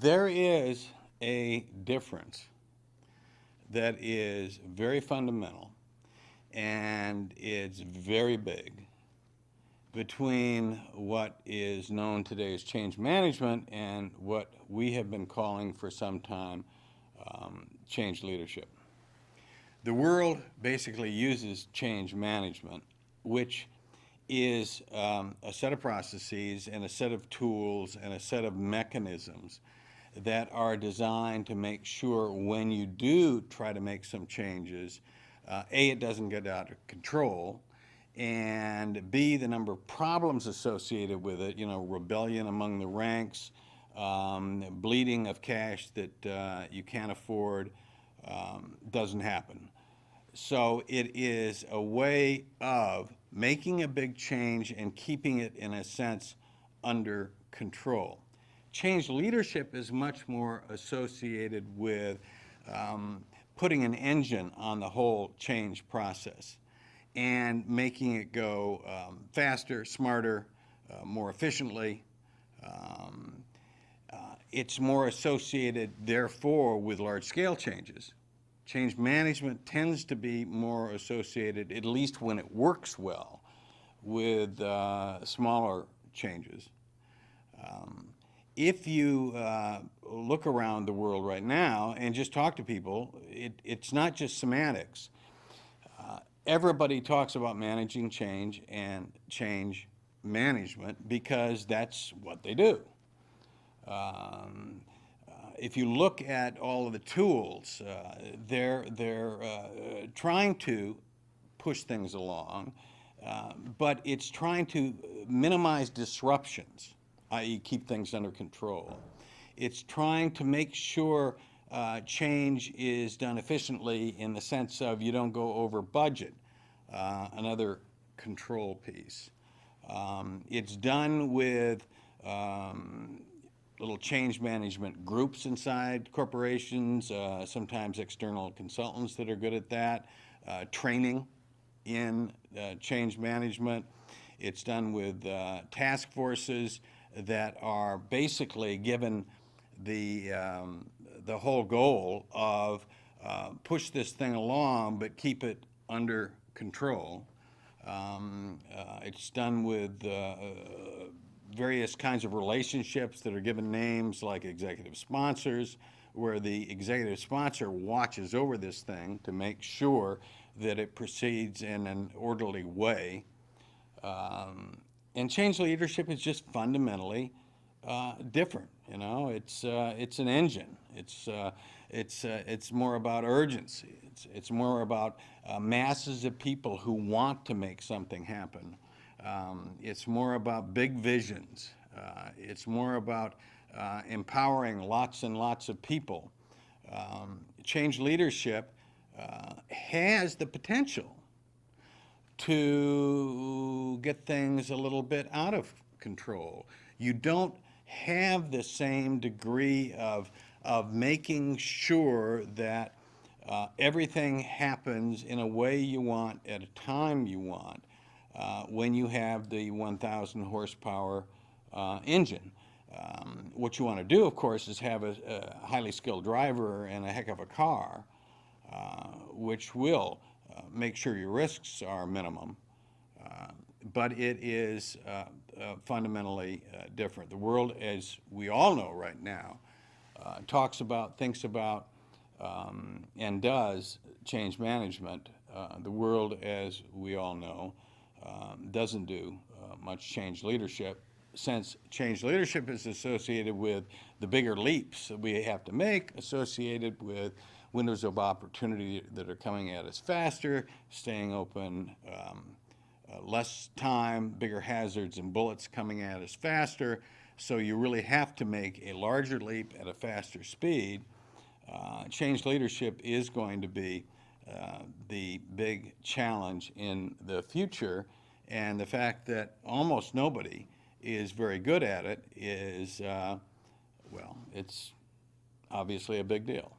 There is a difference that is very fundamental and it's very big between what is known today as change management and what we have been calling for some time change leadership. The world basically uses change management, which is a set of processes and a set of tools and a set of mechanisms that are designed to make sure when you do try to make some changes, A, it doesn't get out of control, and B, the number of problems associated with it, rebellion among the ranks, bleeding of cash that you can't afford, doesn't happen. So it is a way of making a big change and keeping it, in a sense, under control. Change leadership is much more associated with putting an engine on the whole change process and making it go faster, smarter, more efficiently. It's more associated, therefore, with large-scale changes. Change management tends to be more associated, at least when it works well, with smaller changes. If you look around the world right now and just talk to people, it's not just semantics. Everybody talks about managing change and change management because that's what they do. If you look at all of the tools, they're trying to push things along, but it's trying to minimize disruptions, i.e. keep things under control. It's trying to make sure change is done efficiently in the sense of you don't go over budget, another control piece. It's done with little change management groups inside corporations, sometimes external consultants that are good at that, training in change management. It's done with task forces that are basically given the whole goal of push this thing along but keep it under control. It's done with various kinds of relationships that are given names like executive sponsors, where the executive sponsor watches over this thing to make sure that it proceeds in an orderly way. And change leadership is just fundamentally different. It's an engine. It's more about urgency. It's more about masses of people who want to make something happen. It's more about big visions. It's more about empowering lots and lots of people. Change leadership has the potential to get things a little bit out of control. You don't have the same degree of making sure that everything happens in a way you want at a time you want when you have the 1,000 horsepower engine. What you want to do, of course, is have a highly skilled driver and a heck of a car, which will make sure your risks are minimum. But it is fundamentally different. The world, as we all know right now, thinks about, and does change management. The world, as we all know, doesn't do much change leadership, since change leadership is associated with the bigger leaps that we have to make, associated with windows of opportunity that are coming at us faster, staying open less time, bigger hazards and bullets coming at us faster. So you really have to make a larger leap at a faster speed. Change leadership is going to be the big challenge in the future, and the fact that almost nobody is very good at it is, well, it's obviously a big deal.